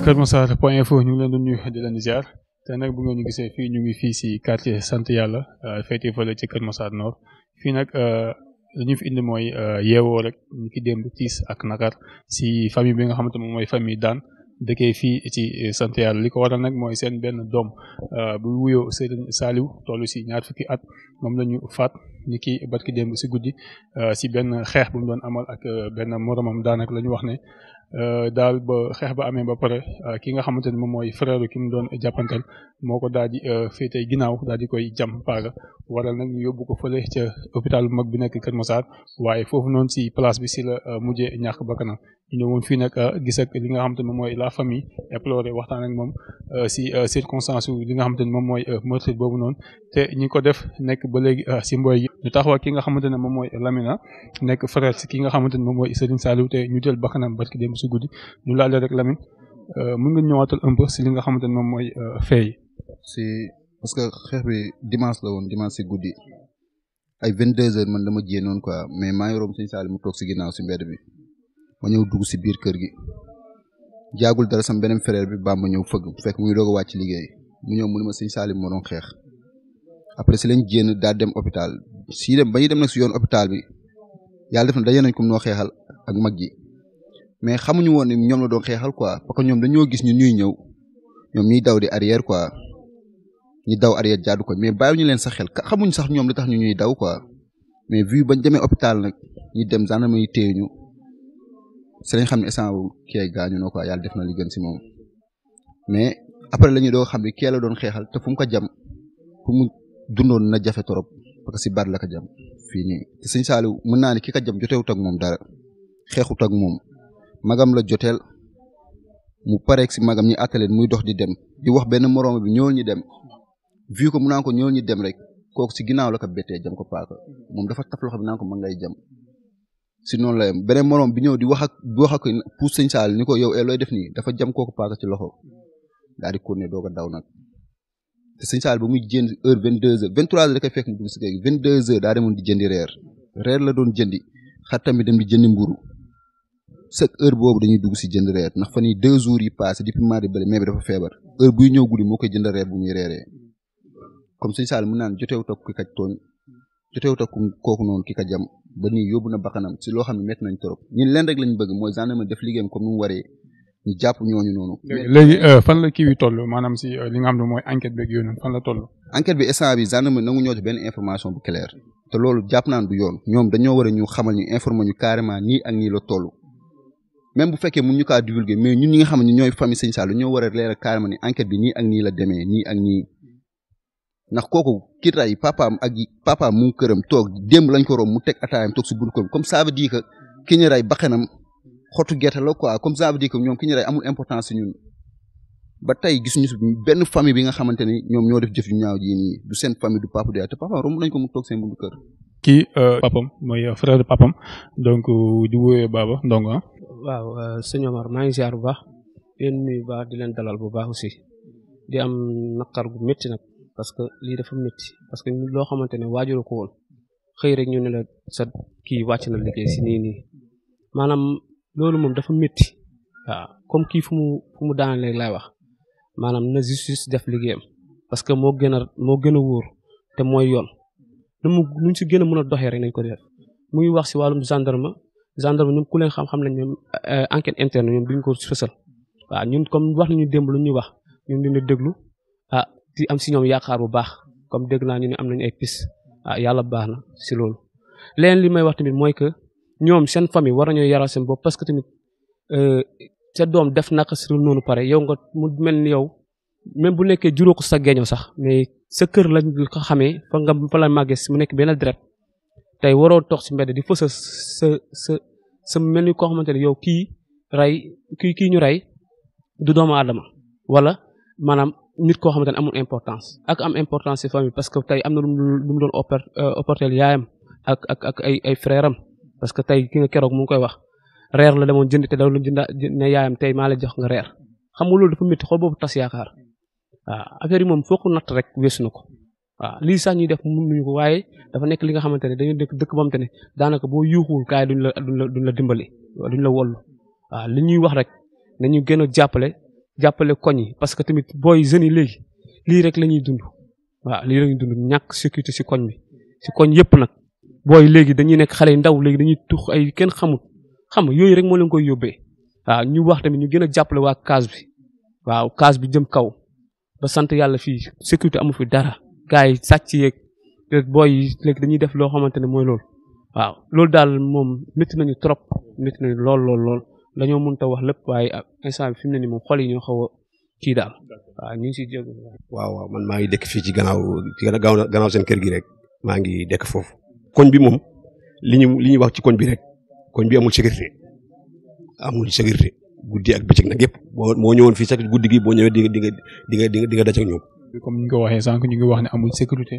Kër Massar point info ñu ngi leen di nuyu di leen ziar te nag bu ngeen ñu gisee fii ñu ngi fii si quartier sant yàlla féete fële ci Kër Massar Nord fii nag li ñu fi indi mooy yeewoo rek ñu ki démb tiis ak nakar si famille bi nga xamante moom mooy famille Daan dëkkee fii ci sant yàlla li ko waral nag mooy seen benn doom bu wuyoo Serigne Saliou toll si ñaar fukki at moom la ñu faat ni ki barki démb si guddi si benn xeex bu mu doon amal ak benn moromam daanaka la ñu wax ne daal ba xeex ba amee ba pare ki nga xamante ne moom mooy frère ki mu doon jàppanteel moo ko daal di féete ginnaaw daal di koy jam paaga waral nag ñu yóbbu ko fële ca hôpital bu mag bi nekk Kër Massar waaye foofu noonu si place bi si la mujjee ñàkk bakkanam ñu ñëwoon fii nag gis ak li nga xamante ne moom mooy la famille éploré waxtaan ak moom si circonstance li nga xamante ne moom mooy meurtre boobu noonu te ñi ko def nekk ba léegi si mboy yi ñu taxaw ki nga xamante ne moom mooy Lamina nekk frère si ki nga xamante ne moom mooy Serigne Saliou te ñu jël bakkanam barki dem si guddi ñu laale rek Lamine mën nga ñëwaatal un peu si li nga xamante ne moom mooy fee yi. si parce que xeex bi dimanche la woon dimanche si guddi ay 22h man dama jéenoon quoi mais maa ngi romb Serigne Saliou mu toog si ginnaaw si mbedd bi ma ñëw dugg si biir kër gi jaagul dara sam beneen frère bi Bamba ñëw fëgg fekk mu ngi doog a wàcc liggéey mu ñëw mu ne ma Serigne Saliou moo doon xeex après si lañ jénn daal dem hôpital si dem ba ñuy dem nag si yoon hôpital bi yàlla def na daje nañ ko noo xeexal ak mag ji mais xamuñu woon ne ñoom la doon xeexal quoi parce que ñoom dañoo gis ñu ñuy ñëw ñoom ñuy daw di arrière quoi ñi daw arrière jaadu ko mais bàyyiwuñu leen sax xel xamuñ sax ñoom li tax ñu ñuy daw quoi mais vu bañ demee hôpital nag ñi dem gendarmerie téye ñu si lañ xam ne instant kii gaañu noo quoi yàlla def na li gën si moom mais après la ñu doo xam ne kii la doon xeexal te fu mu ko jam fu mu dundoon na jafe torop parce que si baat la ko jam fii nii te Serigne Saliou mën naa ne ki ko jam jotewut ak moom dara xeexut ak moom magam la joteel mu pareeg si magam ñi àttaleen muy dox di dem di wax benn moroom bi ñëwal ñu dem vu ko mu naan ko ñëwal ñu dem rek kooku si ginnaaw la ko bettee jam ko paaka moom dafa taf loxo bi naan ko mën ngay jam si noonu la yem beneen moroom bi ñëw di wax ak pour Serigne Saliou ni ko yow looy def nii dafa jam kooku paaka ci loxo daal di continuer doo ko daw nag te Serigne Saliou ba muy jënd heure 22h 23h da koy fekk mu dugg si kër gi 22h daa demoon di jëndi reer la doon jëndi xar tamit dem di jëndi mburu chaque heure boobu dañuy dugg si jënd reer ndax fan yii 2 jours yi passé depuis mardi bële mais bi dafa feebar heure buy ñëw guddi moo koy jënd reer bu ñuy reeree comme Serigne Saliou mën naan joteewut ak ki ka tooñ joteewut ak kooku noonu ki ka jam ba nii yóbbu na bakkanam si loo xam ne métti nañ trop ñun leen rek lañ bëgg mooy gendarmerie def liggéeyam comme ni mu waree ñu jàpp ñooñu noonu. léegi fan la kii bi toll maanaam si li nga xam ne mooy enquête beeg yooyu noonu fan la toll. enquête bi instant bi gendarmerie nangu ñoo ci benn information bu claire te loolu jàpp naan du yoon ñoom dañoo war a ñu xamal ñu informer ñu carrément nii ak nii la toll même bu fekkee mun ñu kaa divulguer mais ñun ñi nga xam ne ñooy famille Serigne Saliou ñoo war a leeral carrément ni enquête bi nii ak nii la demee nii ak nii ndax kooku ki ray papaam mu ngi këram toog démb lañ ko rom mu teg ataayam toog si buntu këram comme ça veut dire que ki ñu ray bakkanam xottu gerte la quoi comme ça veut dire que ñoom ki ñu ray amul importance si ñun ba tey gisuñu si benn famille bi nga xamante ni ñoom ñoo def jëf yu ñaaw ji nii du seen famille du papa du yaay te papa romb nañ ko mu toog seen buntu kër. kii papam mooy frère de papam donc di wóoyee Baba Ndongo ah. waaw sëñ Omar maa ngi ziar bu baax di leen nuyu baax di leen dalal bu baax aussi di am naqar gu métti nag parce que lii dafa métti parce que loo xamante ne waajuru ko woon xëy rek ñu ne la sa kii wàcc na liggéey si nii maanaam loolu moom dafa métti waaw comme kii fu mu daanale lay wax maanaam na justice def liggéeyam parce que moo gën a wóor te mooy yoon nuñ si gën a mën a doxee rek nañ ko def muy wax si wàllum gendarme ñoom ku leen xam nañ ñoom enquête interne ñoom duñ ko fësal waaw ñun comme wax nañu démb lu ñuy wax ñun dina déglu di am si ñoom yaakaar bu baax comme dégg naa ñu ne am nañu ay piste yàlla baax na si loolu leen li may wax tamit mooy que ñoom seen famille war nañoo yaral seen bopp parce que tamit sa doom def naka si noonu pare yow nga mu mel ni yow même bu nekkee juróo ko sa geeñoo sax mais sa kër lañ ko xamee fa la màggee mu nekk benn deret tey waroo toog si mbedd di fësa sa mel ni koo xamante ne yow kii ñu rey du doomu aadama wala maanaam nit koo xamante ne amul importance ak am importance ci famille parce que tey am na lu mu doon opportel yaayam ak ay frère am parce que tey ki nga keroog mu ngi koy wax reer la demoon jënd te daw la jënd ne yaayam tey maa la jox nga reer xam nga loolu dafa métti xool boobu tas yaakaar waaw affaire yi moom foo ko natt rek weesu na ko waaw lii sax ñuy def mënuñu ko waaye dafa nekk li nga xamante ne dañu dëkk boo xamante ne daanaka boo yuuxul kaay duñ la dimbali duñ la wollu waaw li ñuy wax rek nañu gën a jàppale jàppale koñ yi parce que tamit booy jeunes yi léegi lii rek la ñuy dund waaw lii la ñuy dund ñàkk sécurité si koñ bi si koñ yëpp nag booy léegi dañuy nekk xale yu ndaw léegi dañuy tux ay kenn xamul xam nga yooyu rek moo leen koy yóbbee waaw ñu wax tamit ñu gën a jàppale waa case bi waaw case bi jëm kaw ba sant yàlla fii sécurité amu fi dara gars yi sàcc yeeg booy yi léegi dañuy def loo xamante ne mooy loolu waaw loolu daal moom métti nañu trop métti nañu lool dañoo mënut a wax lépp waaye instant bi fi mu ne nii moom xol yi ñoo xaw a kii daal waaw ñu ngi siy jéego. waaw man maa ngi dëkk fii ci gannaaw seen kër gi rek maa ngi dëkk foofu. koñ bi moom li ñuy wax ci koñ bi rek koñ bi amul sécurité guddi ak bëccëg nag yëpp boo ñëwoon fii sax guddi gi boo ñëwee di nga daj ak ñoom. comme ni nga ko waxee sànq ñu ngi wax ne amul sécurité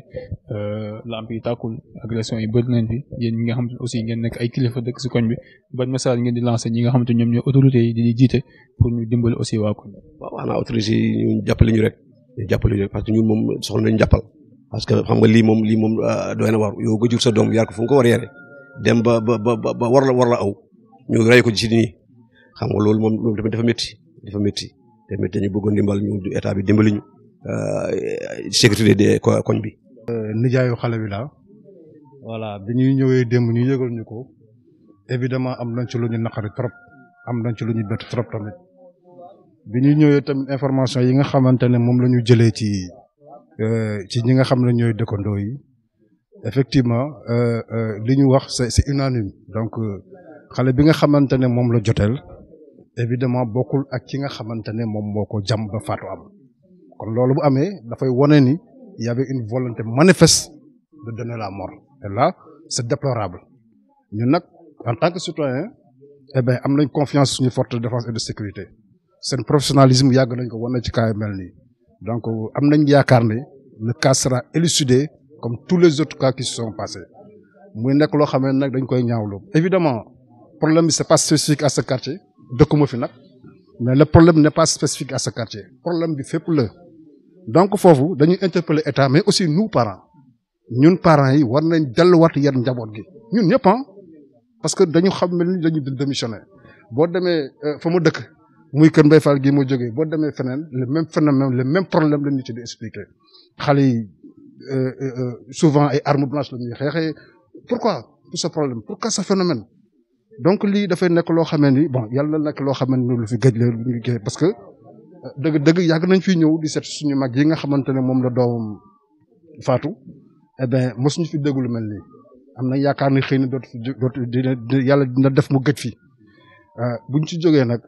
lamp yi tàkkul agression yi bëri nañ fi yéen ñi nga xam ne aussi ngeen nekk ay kilifa dëkk si koñ bi ban message ngeen di lancer ñi nga xam ne ñoom ñooy autorités yi di jiite pour ñu dimbali aussi waa koñ. waaw xanaa autorités yi ñu jàppale ñu rek parce que ñun moom soxla nañu jàppal parce que xam nga lii moom doy na war yow nga jur sa doom yar ko fu nga ko war a yare dem ba war la aw ñu rey ko ci nii xam nga loolu moom tamit dafa métti tamit dañu bëggoon dimbal ñu état bi dimbali ñu sécurité de koñ bi. nijaayu xale bi la voilà bi ñuy ñëwee démb ñu yëgal ñu ko évidemment am nañ ci lu ñu naqari trop am nañ ci lu ñu bett trop tamit bi ñuy ñëwee tamit information yi nga xamante ne moom la ñu jëlee ci ñi nga xam ne ñooy dëkkandoo yi effectivement li ñu wax c'est unanime donc xale bi nga xamante ne moom la joteel évidemment bokkul ak ki nga xamante ne moom moo ko jam ba faatu am. kon loolu bu amee dafay wone ni il y avait une volonté manifeste de donner la mort et là c'est déplorable ñun nag en tant que citoyen eh bien am nañ confiance suñu force de défense et de sécurité seen professionnalisme yàgg nañ ko wane ci cas yu mel nii donc am nañ yaakaar ne le cas sera élucidé comme tous les autres cas qui se sont passés muy nekk loo xam ne nag dañ koy ñaawlu évidemment problème bi c'est pas spécifique à ce quartier dëkkuma fi nag mais le problème n'est pas spécifique à ce quartier problème bi fépp la donc foofu dañuy interpeller état mais aussi nous ñun parents yi war nañ delluwaat yar njaboot gi ñun ñëpp parce que dañu xam ne ni dañu démissionné boo demee fa ma dëkk muy Kër Mbaye Fall gii ma jógee boo demee feneen le même phénomène le même problème la nit yi di expliquer xale yi souvent ay armes blanches la ñuy xeexee pourquoi tout ce problème pourquoi ce phénomène donc lii dafay nekk loo xamee ni bon yàlla nekk loo xamee ni lu fi gëj la lu ñu parce que dëgg yàgg nañ fi ñëw di seet suñu mag yi nga xamante ne moom la doomam faatu eh bien mosuñu fi dégg lu mel nii am na yaakaar ni xëy na dootu dina yàlla dina def mu gëj fi buñ ci jógee nag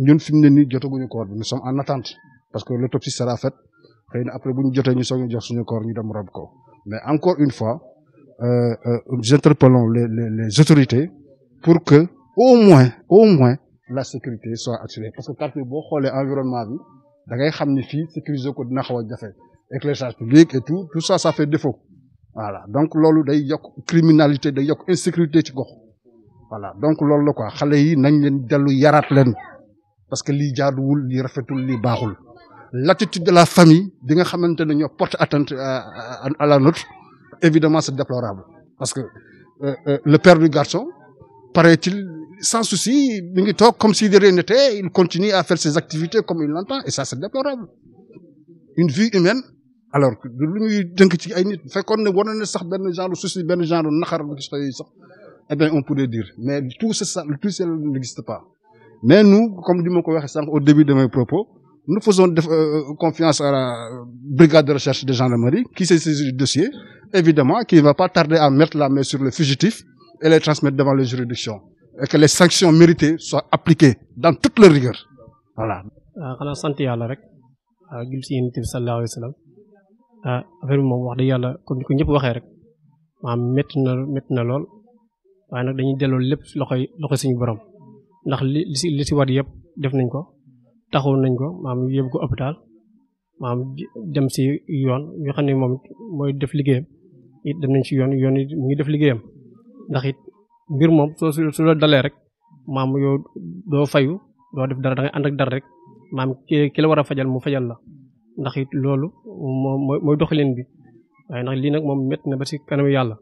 ñun fi mu ne nii jotaguñu koor bi nous sommes en attente parce que l'autopsie sera faite xëy na après bu ñu jotee ñu soog ñu jox suñu koor ñu dem rob ko mais encore une fois nous interpellons les autorités pour que au moins la sécurité soit assurée parce que quartier boo xoolee environnement bi da ngay xam ni fii sécuriser ko dina xaw a jafe éclairage public et tout ça fait défaut voilà donc loolu day yokk criminalité day yokk insécurité ci gox voilà donc loolu la quoi xale yi nañ leen dellu yaraat leen parce que lii jaaduwul lii rafetul lii baaxul l'attitude de la famille bi nga xamante ne ñoo porte atteinte à la nôtre évidemment c'est déplorable parce que le père du garçon paraît-il sans souci mi ngi toog comme si de rien n'était il continue à faire ses activités comme il l'entend et ça c'est déplorable une vie humaine alors lu ñuy dënk ci ay nit fekkoon ne war na sax benn genre souci benn genre naxar sax eh bien on pourrait dire mais tout ça n'existe pas mais nous comme di ma ko waxee sànq au début de mes propos nous faisons confiance à la brigade de recherche de gendarmerie qui s'est saisie du dossier évidemment qui ne va pas tarder à mettre la main sur les fugitifs et les transmettre devant les juridictions et que les sanctions méritées soient appliquées dans toute leur rigueur voilà. xanaa sant yàlla rek gil si yonent bi sallallahu alayhi wa sallam affaire bi moom wax dëgg yàlla comme ni ko ñëpp waxee rek maanaam métti na lool waaye nag dañuy delloo lépp loxoy suñu borom ndax li si war yëpp def nañ ko taxaw nañ ko maanaam yóbbu ko hôpital maanaam dem si yoon yoo xam ne moom mooy def liggéeyam it dem nañ si yoon yi mu ngi def liggéeyam ndax it mbir moom su la dalee rek maam yow doo fayu doo def dara da ngay ànd ak dara rek maam ki la war a fajal mu fajal la ndax it loolu mooy doxalin bi waaye ndax lii nag moom métti na ba si kanam yàlla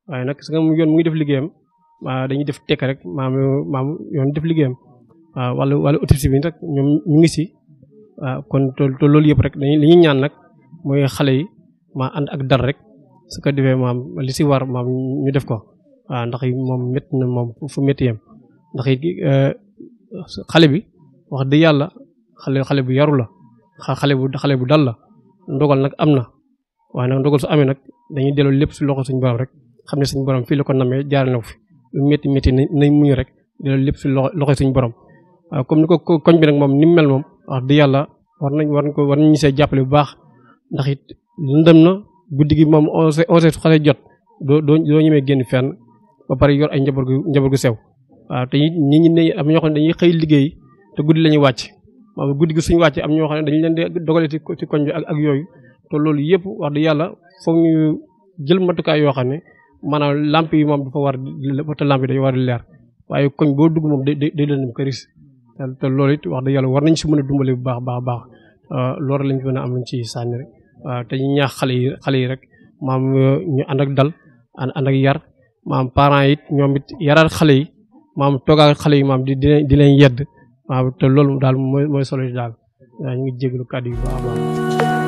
waaye nag su nga yoon mu ngi def liggéeyam dañuy def tekk rek maam yoon def liggéeyam wàllu autopsie bi nag ñoom ñu ngi si kon te loolu yëpp rek li ñuy ñaan nag mooy xale yi ma ànd ak dal rek su ko defee maam li si war maam ñu def ko waaw ndax moom métti na moom fu métti yem ndax xale bi wax dëgg yàlla xale bu yaru la xale bu dal la ndogal nag am na waaye nag ndogal su amee nag dañuy delloo lépp si loxo suñu borom rek xam ne suñu borom fii la ko namee jaar na ko fi lu métti métti nañ muñu rek delloo lépp si loxo suñu borom waaw comme ni ko koñ bi nag moom ni mu mel moom wax dëgg yàlla war nañu see jàppale bu baax ndax it lëndëm na guddi gi moom 11 su xale jot doo ñemee génn fenn ba pare yor ay njaboot gu sew waaw te it ñi ne am ñoo xam ne dañuy xëy liggéey te guddi la ñuy wàcc maanaam guddi gi suñu wàcc am ñoo xam ne dañu leen di dogale ci koñ bi ak yooyu te loolu yëpp wax dëgg yàlla foog ñu jël matukaay yoo xam ne maanaam lamp yi moom dafa war te lamp yi dañu war di leer waaye koñ boo dugg moom day lëndëm këris te loolu it wax dëgg yàlla war nañ si mën a dimbale bu baax loolu lañ fi mën a am luñ ci sànni rek waaw te ñu ñaax xale yi rek maam ñu ànd ak dal ànd ak yar maam parents it ñoom it yaraat xale yi maam toogaat xale yi maam di leen yedd waaw te loolu daal mooy solo daal waaw ñu ngi jégalu kàddu yi baax